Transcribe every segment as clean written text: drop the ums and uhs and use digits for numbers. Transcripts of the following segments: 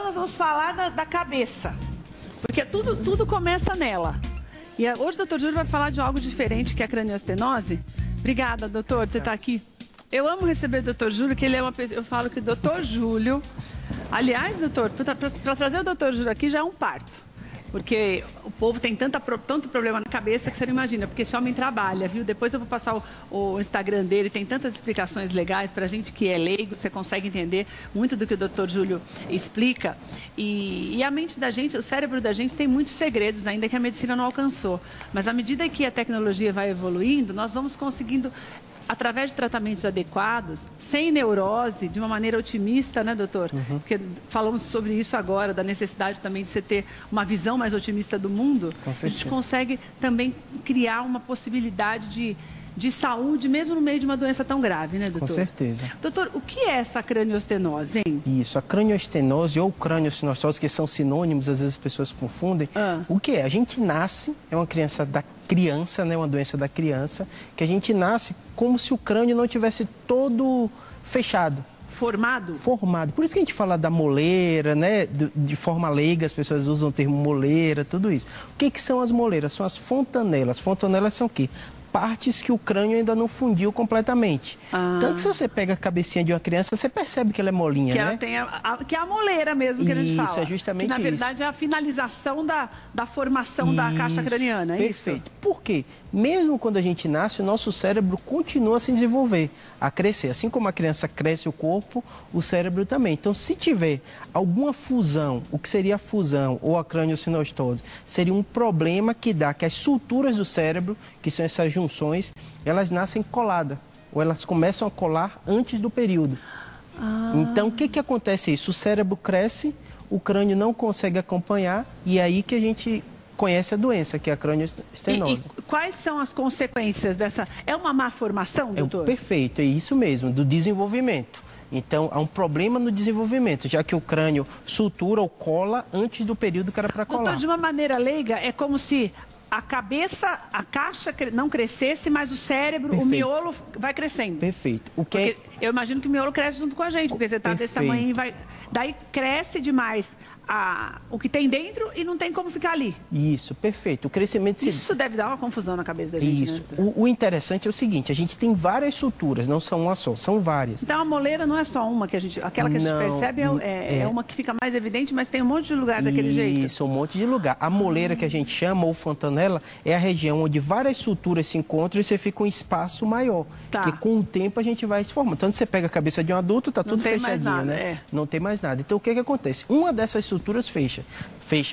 agora nós vamos falar da cabeça, porque tudo começa nela. E hoje o doutor Júlio vai falar de algo diferente, que é a cranioestenose. Obrigada, doutor, você está aqui. Eu amo receber o doutor Júlio, que ele é uma pessoa... Eu falo que o doutor Júlio... Aliás, doutor, para trazer o doutor Júlio aqui já é um parto. Porque o povo tem tanto problema na cabeça que você não imagina. Porque esse homem trabalha, viu? Depois eu vou passar o Instagram dele. Tem tantas explicações legais para a gente que é leigo. Você consegue entender muito do que o doutor Júlio explica. E a mente da gente, o cérebro da gente tem muitos segredos ainda que a medicina não alcançou. Mas à medida que a tecnologia vai evoluindo, nós vamos conseguindo... através de tratamentos adequados, sem neurose, de uma maneira otimista, né, doutor? Porque falamos sobre isso agora, da necessidade também de você ter uma visão mais otimista do mundo. Com certeza. A gente consegue também criar uma possibilidade de saúde, mesmo no meio de uma doença tão grave, né, doutor? Com certeza. Doutor, o que é essa cranioestenose, hein? Isso, a cranioestenose ou craniossinostose, que são sinônimos, às vezes as pessoas confundem. O que é? A gente nasce, é uma criança, né, uma doença da criança, que a gente nasce como se o crânio não tivesse todo fechado. Formado? Formado. Por isso que a gente fala da moleira, né? De forma leiga, as pessoas usam o termo moleira, tudo isso. O que são as moleiras? São as fontanelas. Fontanelas são o quê? Partes que o crânio ainda não fundiu completamente. Tanto que se você pega a cabecinha de uma criança, você percebe que ela é molinha, que né? Ela tem que é a moleira mesmo que a gente fala. Isso, é justamente que, isso. na verdade, é a finalização da formação da caixa craniana, é isso? Perfeito. Por quê? Mesmo quando a gente nasce, o nosso cérebro continua a se desenvolver, a crescer. Assim como a criança cresce o corpo, o cérebro também. Então, se tiver alguma fusão, o que seria a fusão ou a craniosinostose, seria um problema que dá que as suturas do cérebro, que são essas junções, elas nascem coladas, ou elas começam a colar antes do período. Então, o que acontece isso? O cérebro cresce, o crânio não consegue acompanhar, e é aí que a gente conhece a doença, que é a cranioestenose. E quais são as consequências dessa... É uma má formação, doutor? Perfeito, é isso mesmo, do desenvolvimento. Então, há um problema no desenvolvimento, já que o crânio sutura ou cola antes do período que era para colar. Doutor, de uma maneira leiga, é como se a cabeça, a caixa não crescesse, mas o cérebro, Perfeito. O miolo vai crescendo. Perfeito. Porque eu imagino que o miolo cresce junto com a gente, porque você está desse tamanho e vai... Daí cresce demais o que tem dentro e não tem como ficar ali. Isso, perfeito. O crescimento... Isso deve dar uma confusão na cabeça da gente, Isso. né? O interessante é o seguinte, a gente tem várias suturas, não são uma só, são várias. Então a moleira não é só uma que a gente... Aquela que a gente percebe é uma que fica mais evidente, mas tem um monte de lugar daquele jeito. Isso, um monte de lugar. A moleira que a gente chama, ou fontanela, é a região onde várias suturas se encontram e você fica um espaço maior. Tá. Que com o tempo a gente vai se formando. Tanto você pega a cabeça de um adulto, tá tudo fechadinho, nada, né? Não tem mais nada. Então o que acontece? Uma dessas suturas fecham.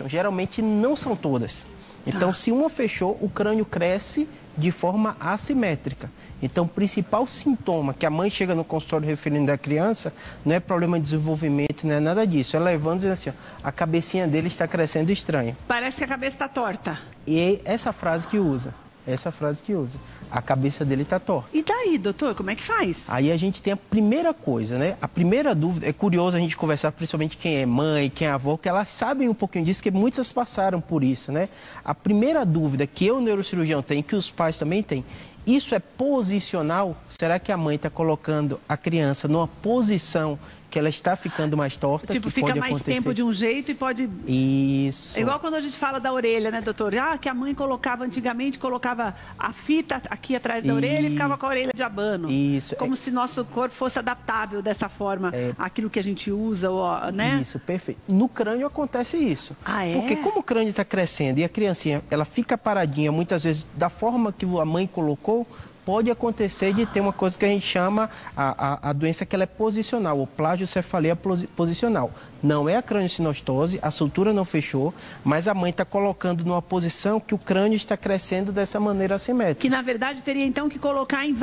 Geralmente não são todas. Então, se uma fechou, o crânio cresce de forma assimétrica. Então, o principal sintoma que a mãe chega no consultório referindo da criança não é problema de desenvolvimento, não é nada disso. É levando e dizendo assim, ó, a cabecinha dele está crescendo estranho. Parece que a cabeça está torta. E essa frase que usa. Essa frase que usa. A cabeça dele está torta. E daí, doutor, como é que faz? Aí a gente tem a primeira coisa, né? A primeira dúvida, é curioso a gente conversar, principalmente quem é mãe, quem é avó, que elas sabem um pouquinho disso, que muitas passaram por isso, né? A primeira dúvida que eu, neurocirurgião, tenho, que os pais também têm, isso é posicional? Será que a mãe está colocando a criança numa posição que ela está ficando mais torta? Tipo, que fica pode mais acontecer? tempo de um jeito e pode... Isso. É igual quando a gente fala da orelha, né, doutor? Que a mãe colocava, antigamente, colocava a fita aqui atrás da orelha e ficava com a orelha de abano. Isso. Como se nosso corpo fosse adaptável dessa forma àquilo que a gente usa, né? Isso, perfeito. No crânio acontece isso. Ah, é? Porque como o crânio está crescendo e a criancinha, ela fica paradinha, muitas vezes, da forma que a mãe colocou, pode acontecer de ter uma coisa que a gente chama a doença que ela é posicional, ou plagiocefalia posicional. Não é a craniosinostose, a sutura não fechou, mas a mãe está colocando numa posição que o crânio está crescendo dessa maneira assimétrica. Que, na verdade, teria, então, que colocar em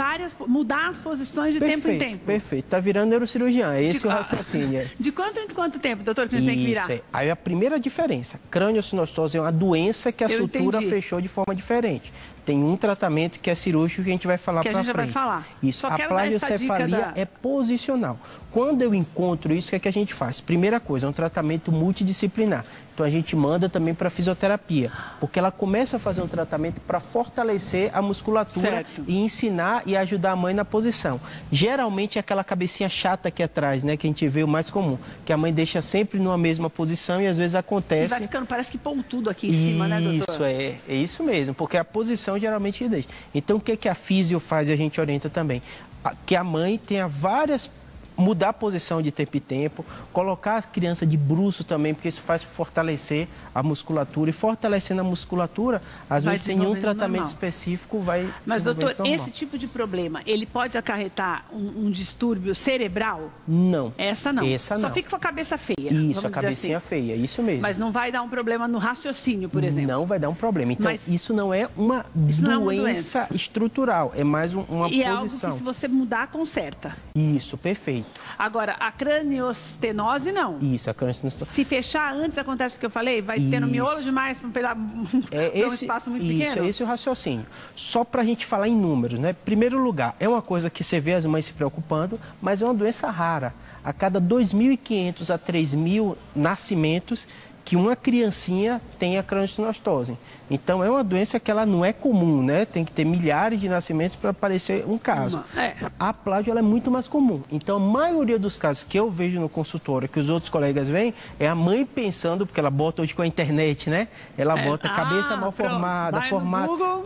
mudar as posições de tempo em tempo. Perfeito. Está virando neurocirurgião, é esse o raciocínio. De quanto em quanto tempo, doutor, que a gente tem que virar? Isso, Aí a primeira diferença, craniosinostose é uma doença que a sutura fechou de forma diferente. tem um tratamento que é cirúrgico que a gente vai falar para frente. Que a gente vai falar. Isso, a plagiocefalia é posicional. Quando eu encontro isso, o que a gente faz? Primeira coisa, é um tratamento multidisciplinar. Então, a gente manda também para fisioterapia, porque ela começa a fazer um tratamento para fortalecer a musculatura e ensinar e ajudar a mãe na posição. Geralmente, é aquela cabecinha chata aqui atrás, né, que a gente vê o mais comum, que a mãe deixa sempre numa mesma posição e às vezes acontece... E vai ficando, parece que pontudo aqui em cima, né, doutor? Isso, é isso mesmo, porque a posição geralmente deixa. Então, o que a físio faz e a gente orienta também? Que a mãe tenha mudar a posição de tempo em tempo, colocar a criança de bruço também, porque isso faz fortalecer a musculatura. E fortalecendo a musculatura, às vezes sem nenhum tratamento específico, vai... Mas, doutor, esse tipo de problema, ele pode acarretar um distúrbio cerebral? Não. Essa não. Essa não. Só fica com a cabeça feia. Isso, a cabecinha feia, isso mesmo. Mas não vai dar um problema no raciocínio, por exemplo? Não vai dar um problema. Então, isso não é uma doença estrutural, é mais uma posição. E é algo que, se você mudar, conserta. Isso, perfeito. Agora, a craniostenose, não. Isso, a craniostenose. Se fechar antes, acontece o que eu falei? Vai ter no miolo demais para um espaço muito pequeno? Isso, é esse o raciocínio. Só para a gente falar em números, né? Primeiro lugar, é uma coisa que você vê as mães se preocupando, mas é uma doença rara. A cada 2.500 a 3.000 nascimentos, que uma criancinha tem a craniostenose. Então, é uma doença que ela não é comum, né? Tem que ter milhares de nascimentos para aparecer um caso. A plágio, ela é muito mais comum. Então, a maioria dos casos que eu vejo no consultório, que os outros colegas veem, é a mãe pensando, porque ela bota hoje com a internet, né? Ela bota cabeça mal formada,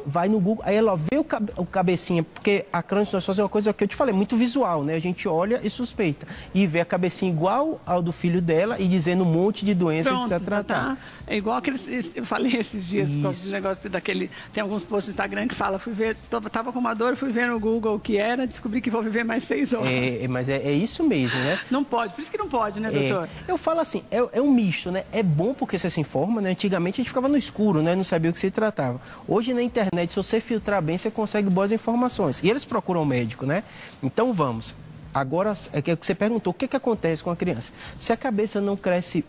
vai no Google, aí ela vê o cabecinha, porque a craniostenose é uma coisa que eu te falei, muito visual, né? A gente olha e suspeita. E vê a cabecinha igual ao do filho dela e dizendo um monte de doença que precisa tratar. É igual aqueles, eu falei esses dias, por causa do negócio daquele, tem alguns posts no Instagram que fala, tava com uma dor, fui ver no Google o que era, descobri que vou viver mais 6 horas. Mas é isso mesmo, né? Não pode, por isso que não pode, né, doutor? Eu falo assim, é um misto, né? É bom porque você se informa, né? Antigamente a gente ficava no escuro, né? Não sabia o que se tratava. Hoje na internet, se você filtrar bem, você consegue boas informações. E eles procuram um médico, né? Então vamos. Agora, é que você perguntou, o que acontece com a criança? Se a cabeça não cresce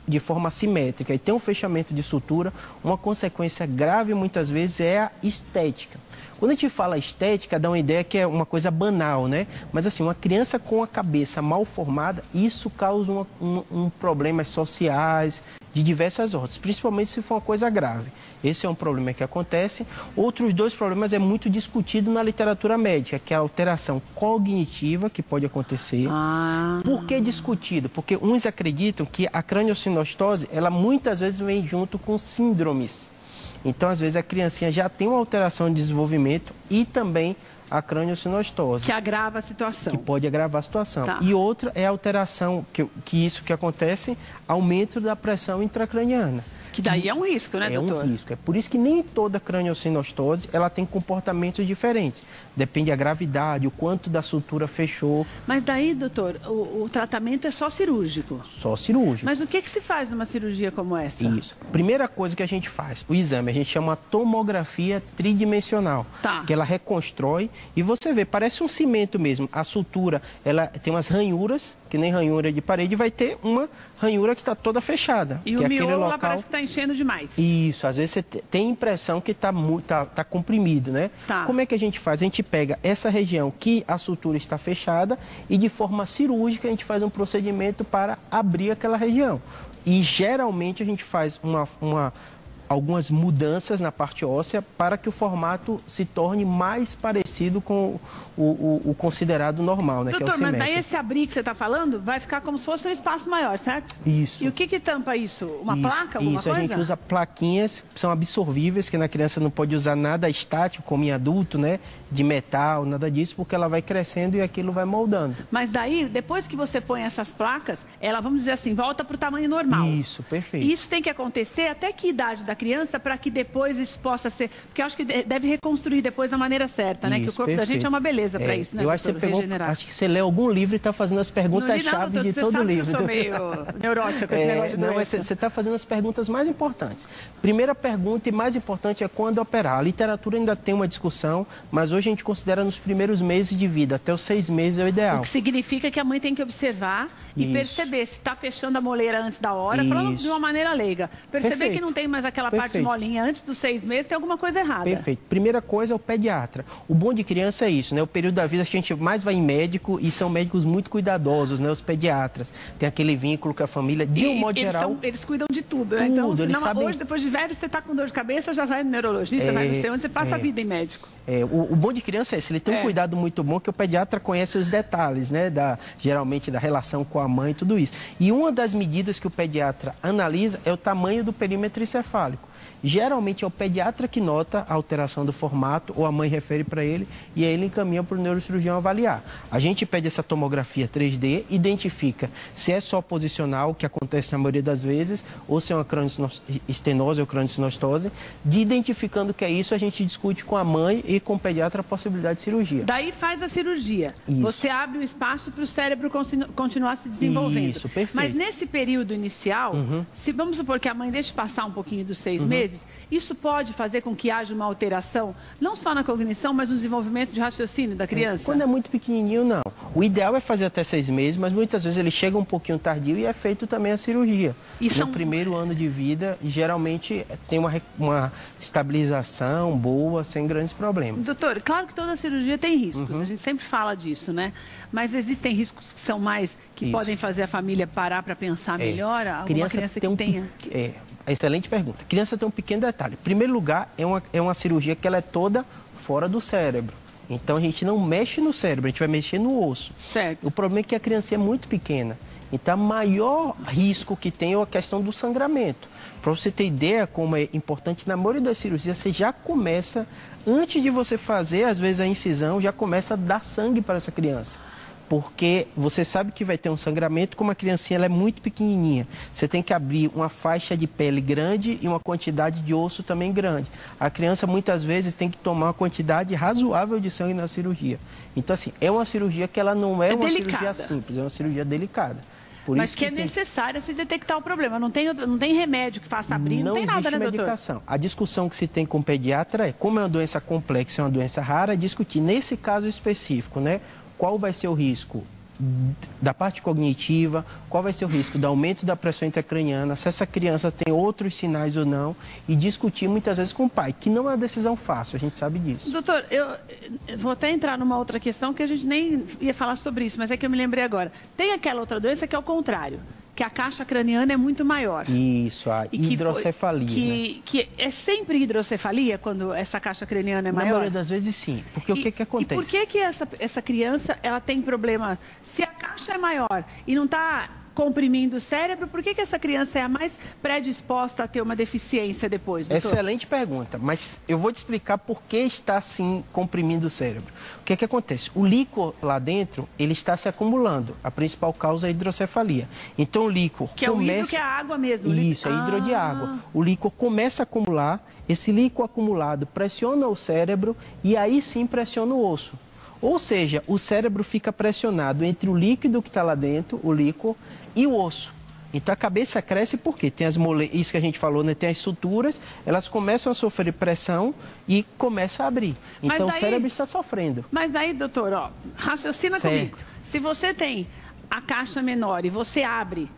de forma simétrica e tem um fechamento de sutura, uma consequência grave muitas vezes é a estética. Quando a gente fala estética, dá uma ideia que é uma coisa banal, né? Mas assim, uma criança com a cabeça mal formada, isso causa problemas sociais de diversas ordens, principalmente se for uma coisa grave. Esse é um problema que acontece. Outros 2 problemas é muito discutido na literatura médica, que é a alteração cognitiva, que pode acontecer. Por que discutido? Porque uns acreditam que a craniostenose, ela muitas vezes vem junto com síndromes. Então, às vezes, a criancinha já tem uma alteração de desenvolvimento e também a craniostenose. Que agrava a situação. Que pode agravar a situação. E outra é a alteração, que acontece, aumento da pressão intracraniana. Que daí é um risco, né, doutor? É um risco. É por isso que nem toda craniostenose, ela tem comportamentos diferentes. Depende da gravidade, o quanto da sutura fechou. Mas daí, doutor, o tratamento é só cirúrgico? Só cirúrgico. Mas o que se faz numa cirurgia como essa? Isso. Primeira coisa que a gente faz, o exame, a gente chama tomografia tridimensional. Que ela reconstrói e você vê, parece um cimento mesmo. A sutura, ela tem umas ranhuras, que nem ranhura de parede, vai ter uma ranhura que está toda fechada. E o miolo lá parece que está enchendo demais. Isso, às vezes você tem a impressão que está comprimido, né? Como é que a gente faz? A gente pega essa região que a sutura está fechada e de forma cirúrgica a gente faz um procedimento para abrir aquela região. E geralmente a gente faz algumas mudanças na parte óssea para que o formato se torne mais parecido com o considerado normal, né? Doutor, que é o simétrico. Mas daí esse abrir que você está falando vai ficar como se fosse um espaço maior, certo? Isso. E o que tampa isso? Uma placa, alguma coisa? Isso, a gente usa plaquinhas, são absorvíveis, que na criança não pode usar nada estático, como em adulto, né? De metal, nada disso, porque ela vai crescendo e aquilo vai moldando. Mas daí, depois que você põe essas placas, ela, vamos dizer assim, volta para o tamanho normal. Isso, perfeito. E isso tem que acontecer até que idade da criança para que depois isso possa ser... Porque eu acho que deve reconstruir depois da maneira certa, né? Que o corpo da gente é uma beleza para isso, né? Eu acho que você pegou, acho que você lê algum livro e está fazendo as perguntas-chave de todo o livro. Você sabe que eu sou meio neurótica com esse negócio de doença. Você está fazendo as perguntas mais importantes. Primeira pergunta e mais importante é quando operar. A literatura ainda tem uma discussão, mas hoje a gente considera nos primeiros meses de vida, até os 6 meses é o ideal. O que significa que a mãe tem que observar e perceber se está fechando a moleira antes da hora, falando de uma maneira leiga. Perceber que não tem mais aquela aquela parte molinha antes dos 6 meses, tem alguma coisa errada. Perfeito. Primeira coisa é o pediatra. O bom de criança é isso, né? O período da vida que a gente mais vai em médico e são médicos muito cuidadosos, né? Os pediatras. Tem aquele vínculo com a família, de um modo geral. Eles cuidam de tudo, né? Então, eles sabem... hoje, depois de velho, você está com dor de cabeça, já vai no neurologista, vai no sei onde, você passa a vida em médico. O bom de criança é esse, ele tem um cuidado muito bom, que o pediatra conhece os detalhes, né? Geralmente da relação com a mãe e tudo isso. E uma das medidas que o pediatra analisa é o tamanho do perímetro encefálico. Geralmente é o pediatra que nota a alteração do formato, ou a mãe refere para ele, e aí ele encaminha para o neurocirurgião avaliar. A gente pede essa tomografia 3D, identifica se é só posicional, que acontece na maioria das vezes, ou se é uma cranioestenose ou craniosinostose. De identificando que é isso, a gente discute com a mãe e com o pediatra a possibilidade de cirurgia. Daí faz a cirurgia. Isso. Você abre o espaço para o cérebro continuar se desenvolvendo. Isso, perfeito. Mas nesse período inicial, se vamos supor que a mãe deixe passar um pouquinho dos 6 meses, isso pode fazer com que haja uma alteração, não só na cognição, mas no desenvolvimento de raciocínio da criança? Quando é muito pequenininho, não. O ideal é fazer até 6 meses, mas muitas vezes ele chega um pouquinho tardio e é feito também a cirurgia. No primeiro ano de vida, geralmente tem uma estabilização boa, sem grandes problemas. Doutor, claro que toda cirurgia tem riscos, a gente sempre fala disso, né? Mas existem riscos que são mais, que podem fazer a família parar para pensar melhor? Alguma criança que tenha... Excelente pergunta. A criança tem um pequeno detalhe. Em primeiro lugar, é uma cirurgia que ela é toda fora do cérebro. Então, a gente não mexe no cérebro, a gente vai mexer no osso. Certo. O problema é que a criança é muito pequena. Então, o maior risco que tem é a questão do sangramento. Para você ter ideia como é importante, na maioria das cirurgias, você já começa, antes de você fazer, às vezes, a incisão, já começa a dar sangue para essa criança. Porque você sabe que vai ter um sangramento, como a criancinha ela é muito pequenininha. Você tem que abrir uma faixa de pele grande e uma quantidade de osso também grande. A criança, muitas vezes, tem que tomar uma quantidade razoável de sangue na cirurgia. Então, assim, é uma cirurgia que ela não é uma cirurgia simples, é uma cirurgia delicada. Mas que é necessária se detectar o problema. Não tem remédio que faça abrir, não tem nada, né, doutor? Medicação. A discussão que se tem com o pediatra é, como é uma doença complexa e uma doença rara, discutir nesse caso específico, né? Qual vai ser o risco da parte cognitiva, qual vai ser o risco do aumento da pressão intracraniana, se essa criança tem outros sinais ou não, e discutir muitas vezes com o pai, que não é uma decisão fácil, a gente sabe disso. Doutor, eu vou até entrar numa outra questão que a gente nem ia falar sobre isso, mas é que eu me lembrei agora. Tem aquela outra doença que é o contrário, que a caixa craniana é muito maior. Isso, a hidrocefalia. Que é sempre hidrocefalia quando essa caixa craniana é maior? Na maioria das vezes, sim. Porque o que acontece? E por que essa criança ela tem problema? Se a caixa é maior e não está comprimindo o cérebro, por que essa criança é a mais predisposta a ter uma deficiência depois, doutor? Excelente pergunta, mas eu vou te explicar por que está assim comprimindo o cérebro. O que acontece? O líquor lá dentro, ele está se acumulando. A principal causa é a hidrocefalia. Então o líquor que começa... é o hidro, que é a água mesmo. Isso, é hidro de água. O líquor começa a acumular, esse líquor acumulado pressiona o cérebro e aí sim pressiona o osso. Ou seja, o cérebro fica pressionado entre o líquido que está lá dentro, o líquor, e o osso. Então a cabeça cresce porque tem isso que a gente falou, né? Tem as suturas, elas começam a sofrer pressão e começa a abrir. Então o cérebro está sofrendo. Mas daí, doutor, raciocina comigo. Se você tem a caixa menor e você abre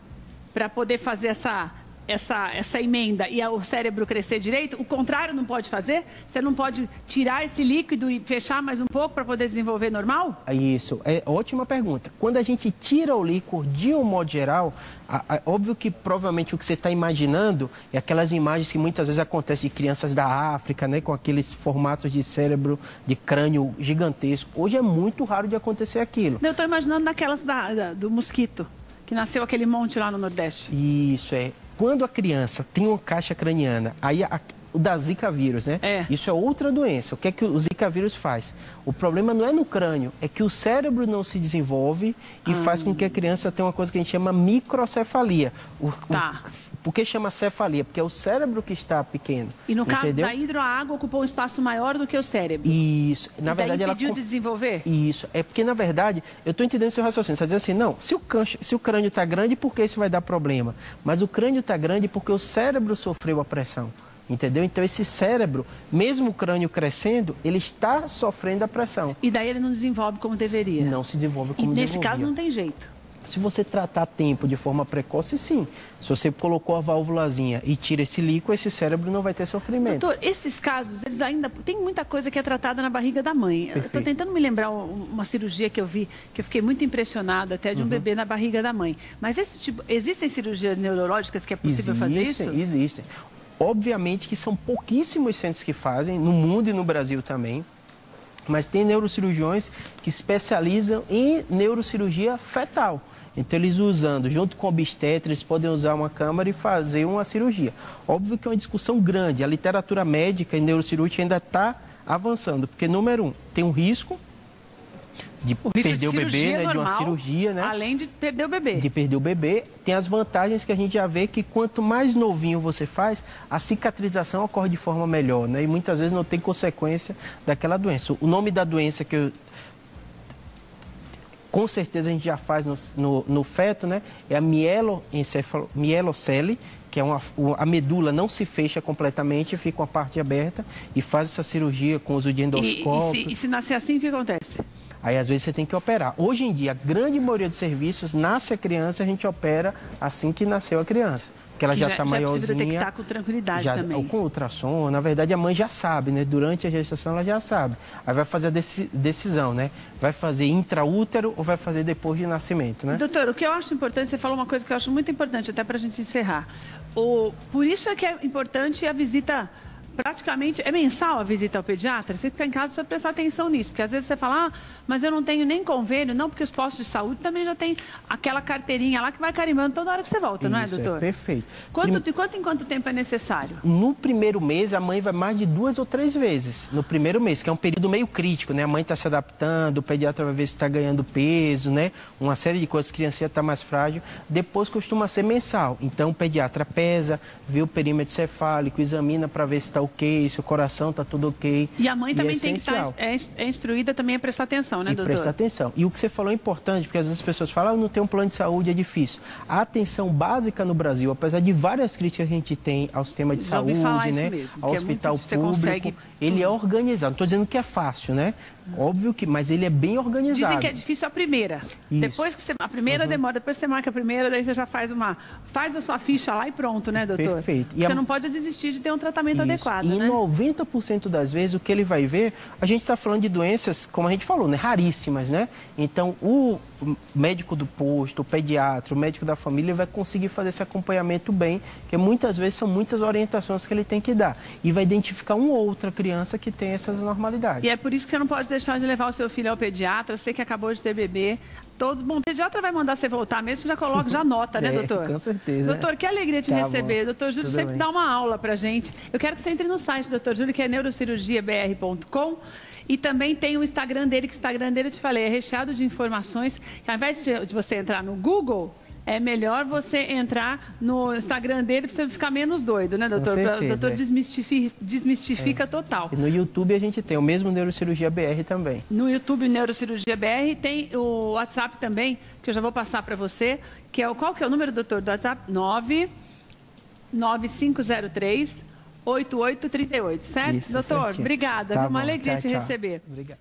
para poder fazer essa emenda e o cérebro crescer direito, o contrário não pode fazer? Você não pode tirar esse líquido e fechar mais um pouco para poder desenvolver normal? Isso, é ótima pergunta. Quando a gente tira o líquor de um modo geral, óbvio que provavelmente o que você está imaginando é aquelas imagens que muitas vezes acontecem de crianças da África, né, com aqueles formatos de cérebro, de crânio gigantesco. Hoje é muito raro de acontecer aquilo. Eu estou imaginando naquelas do mosquito, que nasceu aquele monte lá no Nordeste. Isso, Quando a criança tem uma caixa craniana, aí o da Zika vírus, né? Isso é outra doença. O que é que o Zika vírus faz? O problema não é no crânio, é que o cérebro não se desenvolve e faz com que a criança tenha uma coisa que a gente chama microcefalia. Por que chama cefalia? Porque é o cérebro que está pequeno. E no caso da hidro, a água ocupou um espaço maior do que o cérebro. Isso. Na verdade, ela impediu de desenvolver? Isso. É porque, na verdade, eu estou entendendo o seu raciocínio. Você está dizendo assim, não, se o crânio está grande, por que isso vai dar problema? Mas o crânio está grande porque o cérebro sofreu a pressão. Entendeu? Então, esse cérebro, mesmo o crânio crescendo, ele está sofrendo a pressão. E daí ele não desenvolve como deveria? Não se desenvolve como deveria. E nesse caso não tem jeito? Se você tratar a tempo, de forma precoce, sim. Se você colocou a válvulazinha e tira esse líquido, esse cérebro não vai ter sofrimento. Doutor, esses casos, eles ainda... Tem muita coisa que é tratada na barriga da mãe. Eu estou tentando me lembrar uma cirurgia que eu vi, que eu fiquei muito impressionada até, de um bebê na barriga da mãe. Mas existem cirurgias neurológicas que é possível fazer isso? Existem. Obviamente que são pouquíssimos centros que fazem, no mundo e no Brasil também. Mas tem neurocirurgiões que se especializam em neurocirurgia fetal. Então, eles usando, junto com o obstetra, eles podem usar uma câmara e fazer uma cirurgia. Óbvio que é uma discussão grande. A literatura médica e neurocirúrgica ainda está avançando. Porque, número 1, tem um risco de perder o bebê, né, de uma cirurgia, né? Além de perder o bebê. De perder o bebê. Tem as vantagens que a gente já vê que quanto mais novinho você faz, a cicatrização ocorre de forma melhor, né? E muitas vezes não tem consequência daquela doença. O nome da doença que com certeza a gente já faz no feto, né? É a mielocele, que é a medula não se fecha completamente, fica uma parte aberta e faz essa cirurgia com uso de endoscópio. E se nascer assim, o que acontece? Aí, às vezes, você tem que operar. Hoje em dia, a grande maioria dos serviços, nasce a criança, a gente opera assim que nasceu a criança. Porque ela já está maiorzinha. Já é possível detectar com tranquilidade também. Com ultrassom, na verdade, a mãe já sabe, né? Durante a gestação, ela já sabe. Aí vai fazer a decisão, né? Vai fazer intraútero ou vai fazer depois de nascimento, né? Doutor, o que eu acho importante, você falou uma coisa que eu acho muito importante, até para a gente encerrar. Por isso é que é importante a visita... Praticamente, é mensal a visita ao pediatra? Você que está em casa precisa prestar atenção nisso, porque às vezes você fala, mas eu não tenho nem convênio, não, porque os postos de saúde também já tem aquela carteirinha lá que vai carimbando toda hora que você volta, não é, doutor? É perfeito. De quanto em quanto tempo é necessário? No primeiro mês, a mãe vai mais de 2 ou 3 vezes. No primeiro mês, que é um período meio crítico, né? A mãe está se adaptando, o pediatra vai ver se está ganhando peso, né? Uma série de coisas, a criança está mais frágil. Depois costuma ser mensal. Então, o pediatra pesa, vê o perímetro cefálico, examina para ver se está ok, se o coração está tudo ok. E a mãe também tem que estar instruída também a prestar atenção, né, doutor? Prestar atenção. E o que você falou é importante, porque às vezes as pessoas falam, eu não tenho um plano de saúde, é difícil. A atenção básica no Brasil, apesar de várias críticas que a gente tem ao sistema de saúde, né, ao hospital público, ele é organizado. Não estou dizendo que é fácil, né? Óbvio que, mas ele é bem organizado. Dizem que é difícil a primeira. Isso. Depois que a primeira demora, depois você marca a primeira, daí você já faz a sua ficha lá e pronto, né, doutor? Perfeito. Você não pode desistir de ter um tratamento adequado, né? E 90% das vezes o que ele vai ver, a gente está falando de doenças, como a gente falou, né, raríssimas, né? Então, o médico do posto, o pediatra, o médico da família vai conseguir fazer esse acompanhamento bem, porque muitas vezes são muitas orientações que ele tem que dar. E vai identificar uma ou outra criança que tem essas anormalidades. E é por isso que você não pode deixar de levar o seu filho ao pediatra, você que acabou de ter bebê. Bom, o pediatra vai mandar você voltar mesmo, você já coloca, já anota, né, doutor? Com certeza. Doutor, que alegria te receber. Bom. Doutor Júlio sempre dá uma aula pra gente. Eu quero que você entre no site do Dr. Júlio, que é neurocirurgiabr.com. E também tem o Instagram dele, que o Instagram dele, eu te falei, é recheado de informações. Que ao invés de você entrar no Google, é melhor você entrar no Instagram dele para você ficar menos doido, né, doutor? O doutor desmistifica total. E no YouTube a gente tem o mesmo Neurocirurgia BR também. No YouTube Neurocirurgia BR tem o WhatsApp também, que eu já vou passar para você, que é qual que é o número, doutor, do WhatsApp? 99503 8838, certo? Isso, doutor, certinho. obrigada. Tá uma bom. alegria Tchau, te tchau. receber. Obrigado.